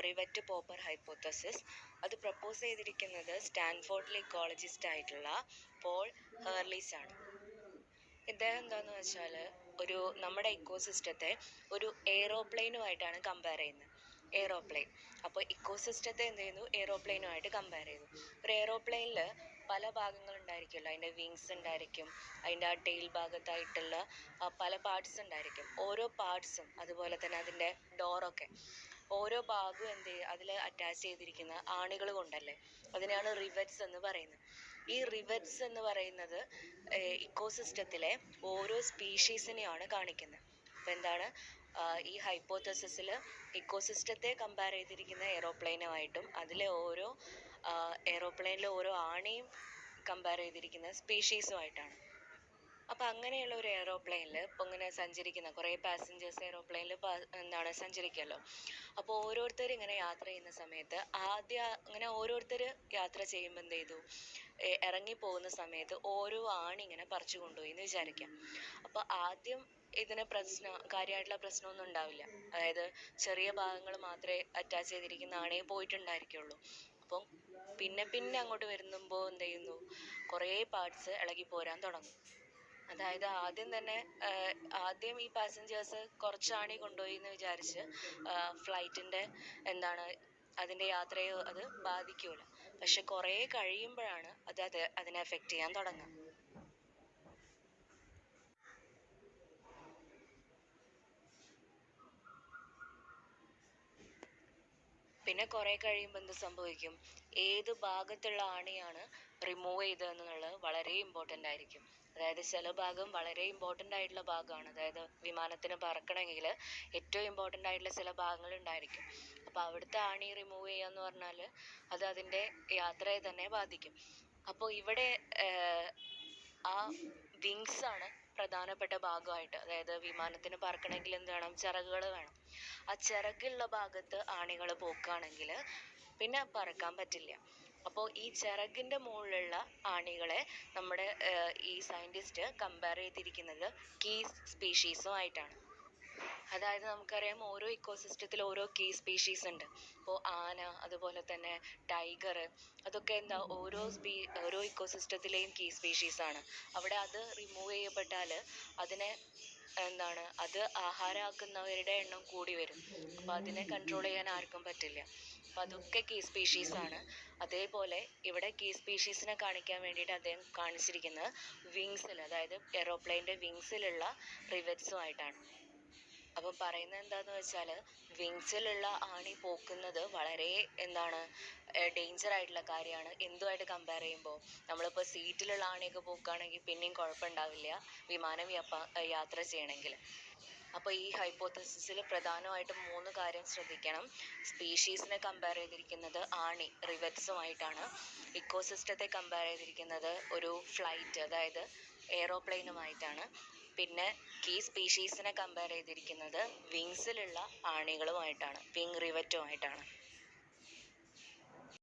Rivet popper hypothesis. അത് propose ചെയ്തിരിക്കുന്നത് സ്റ്റാൻഫോർഡിലെ ഇക്കോളജിസ്റ്റ് ആയിട്ടുള്ള പോൾ ഹേർലീസ് ആണ്. ഇദ്ദേഹം എന്താണെന്ന് വെച്ചാൽ നമ്മുടെ ഇക്കോസിസ്റ്റത്തെ ഒരു എയ്റോപ്ലെയിനുമായിട്ടാണ് കമ്പയർ ചെയ്യുന്നത്. എയ്റോപ്ലെയിൻ. അപ്പോൾ ഇക്കോസിസ്റ്റത്തെ എന്ത് ചെയ്യുന്നു, എയ്റോപ്ലെയിനുമായിട്ട് കമ്പയർ ചെയ്തു. ഒരു എയ്റോപ്ലെയിനിൽ പല ഭാഗങ്ങളുണ്ടായിരിക്കുമല്ലോ. അതിൻ്റെ വിങ്സ് ഉണ്ടായിരിക്കും, അതിൻ്റെ ആ ടെയിൽ ഭാഗത്തായിട്ടുള്ള പല പാർട്സ് ഉണ്ടായിരിക്കും. ഓരോ പാർട്സും അതുപോലെ തന്നെ അതിൻ്റെ ഡോറൊക്കെ ഓരോ ഭാഗവും എന്ത് ചെയ്യും, അതിൽ അറ്റാച്ച് ചെയ്തിരിക്കുന്ന ആണികൾ കൊണ്ടല്ലേ, അതിനെയാണ് റിവറ്റ്സ് എന്ന് പറയുന്നത്. ഈ റിവറ്റ്സ് എന്ന് പറയുന്നത് ഇക്കോസിസ്റ്റത്തിലെ ഓരോ സ്പീഷീസിനെയാണ് കാണിക്കുന്നത്. അപ്പോൾ എന്താണ്, ഈ ഹൈപ്പോത്തസിസിൽ ഇക്കോസിസ്റ്റത്തെ കമ്പയർ ചെയ്തിരിക്കുന്ന എയ്റോപ്ലെയിനുമായിട്ടും അതിലെ ഓരോ എയ്റോപ്ലെയിനിലെ ഓരോ ആണിയും കമ്പയർ ചെയ്തിരിക്കുന്ന സ്പീഷീസുമായിട്ടാണ്. അപ്പോൾ അങ്ങനെയുള്ള ഒരു എയ്റോപ്ലെയിനിൽ ഇപ്പോൾ ഇങ്ങനെ സഞ്ചരിക്കുന്ന കുറേ പാസഞ്ചേഴ്സ് എയ്റോപ്ലെയിനിൽ സഞ്ചരിക്കുമല്ലോ. അപ്പോൾ ഓരോരുത്തർ ഇങ്ങനെ യാത്ര ചെയ്യുന്ന സമയത്ത് ഇങ്ങനെ ഓരോരുത്തർ യാത്ര ചെയ്യുമ്പോൾ എന്ത് ചെയ്തു, ഇറങ്ങിപ്പോകുന്ന സമയത്ത് ഓരോ ആണി ഇങ്ങനെ പറിച്ചു കൊണ്ടുപോയി എന്ന് വിചാരിക്കാം. അപ്പോൾ ആദ്യം ഇതിന് കാര്യമായിട്ടുള്ള പ്രശ്നമൊന്നും ഉണ്ടാവില്ല. അതായത് ചെറിയ ഭാഗങ്ങൾ മാത്രമേ അറ്റാച്ച് ചെയ്തിരിക്കുന്ന ആണിയെ പോയിട്ടുണ്ടായിരിക്കുള്ളൂ. അപ്പം പിന്നെ അങ്ങോട്ട് വരുമ്പോൾ എന്ത് ചെയ്യുന്നു, കുറേ പാർട്സ് ഇളകി പോരാൻ തുടങ്ങും. അതായത് ആദ്യം ഈ പാസഞ്ചേഴ്സ് കുറച്ചാണി കൊണ്ടുപോയി എന്ന് വിചാരിച്ച് ഫ്ലൈറ്റിൻ്റെ അതിൻ്റെ യാത്രയെ അത് ബാധിക്കൂല. പക്ഷെ കുറേ കഴിയുമ്പോഴാണ് അതിനെ എഫക്റ്റ് ചെയ്യാൻ തുടങ്ങുക. പിന്നെ കുറേ കഴിയുമ്പോൾ എന്ത് സംഭവിക്കും, ഏത് ഭാഗത്തുള്ള ആണിയാണ് റിമൂവ് ചെയ്തതെന്നുള്ളത് വളരെ ഇമ്പോർട്ടൻ്റ് ആയിരിക്കും. അതായത് ചില ഭാഗം വളരെ ഇമ്പോർട്ടൻ്റ് ആയിട്ടുള്ള ഭാഗമാണ്. അതായത് വിമാനത്തിന് പറക്കണമെങ്കിൽ ഏറ്റവും ഇമ്പോർട്ടൻ്റ് ആയിട്ടുള്ള ചില ഭാഗങ്ങൾ ഉണ്ടായിരിക്കും. അപ്പോൾ അവിടുത്തെ ആണി റിമൂവ് ചെയ്യുക എന്ന് പറഞ്ഞാൽ അത് അതിൻ്റെ യാത്രയെ തന്നെ ബാധിക്കും. അപ്പോൾ ഇവിടെ ആ വിങ്സ് ആണ് പ്രധാനപ്പെട്ട ഭാഗമായിട്ട്. അതായത് വിമാനത്തിന് പറക്കണമെങ്കിൽ എന്ത് വേണം, ചിറകുകൾ വേണം. ആ ചിറകുള്ള ഭാഗത്ത് ആണികൾ പോക്കുകയാണെങ്കിൽ പിന്നെ പറക്കാൻ പറ്റില്ല. അപ്പോൾ ഈ ചിറകിൻ്റെ മുകളിലുള്ള ആണികളെ നമ്മുടെ ഈ സയൻറ്റിസ്റ്റ് കമ്പയർ ചെയ്തിരിക്കുന്നത് കീ സ്പീഷീസുമായിട്ടാണ്. അതായത് നമുക്കറിയാം, ഓരോ ഇക്കോസിസ്റ്റത്തിൽ ഓരോ കീ സ്പീഷീസ് ഉണ്ട്. ഇപ്പോൾ ആന, അതുപോലെ തന്നെ ടൈഗർ, അതൊക്കെ ഓരോ ഇക്കോസിസ്റ്റത്തിലെയും കീ സ്പീഷീസാണ്. അവിടെ അത് റിമൂവ് ചെയ്യപ്പെട്ടാൽ അതിനെ അത് ആഹാരമാക്കുന്നവരുടെ എണ്ണം കൂടി വരും. അപ്പോൾ അതിനെ കൺട്രോൾ ചെയ്യാൻ ആർക്കും പറ്റില്ല. അപ്പോൾ അതൊക്കെ കീ സ്പീഷീസാണ്. അതേപോലെ ഇവിടെ കീ സ്പീഷീസിനെ കാണിക്കാൻ വേണ്ടിയിട്ട് അദ്ദേഹം കാണിച്ചിരിക്കുന്നത് വിങ്സിൽ, അതായത് എയ്റോപ്ലെയിൻ്റെ വിങ്സിലുള്ള റിവറ്റ്സുമായിട്ടാണ്. അപ്പം പറയുന്നത് എന്താണെന്ന് വെച്ചാൽ, വിങ്സിലുള്ള ആണി പോക്കുന്നത് വളരെ ഡേഞ്ചർ ആയിട്ടുള്ള കാര്യമാണ്. എന്തുമായിട്ട് കമ്പയർ ചെയ്യുമ്പോൾ നമ്മളിപ്പോൾ സീറ്റിലുള്ള ആണിയൊക്കെ പോക്കുകയാണെങ്കിൽ പിന്നെയും കുഴപ്പമുണ്ടാവില്ല വിമാനം യാത്ര ചെയ്യണമെങ്കിൽ. അപ്പോൾ ഈ ഹൈപ്പോത്തസിസിൽ പ്രധാനമായിട്ടും 3 കാര്യം ശ്രദ്ധിക്കണം. സ്പീഷീസിനെ കമ്പയർ ചെയ്തിരിക്കുന്നത് ആണി റിവറ്റ്സുമായിട്ടാണ്. ഇക്കോസിസ്റ്റത്തെ കമ്പയർ ചെയ്തിരിക്കുന്നത് ഒരു ഫ്ലൈറ്റ്, അതായത് എയ്റോപ്ലെയിനുമായിട്ടാണ്. പിന്നെ കീ സ്പീഷീസിനെ കമ്പയർ ചെയ്തിരിക്കുന്നത് വിങ്സിലുള്ള ആണികളുമായിട്ടാണ്, വിങ് റിവറ്റുമായിട്ടാണ്.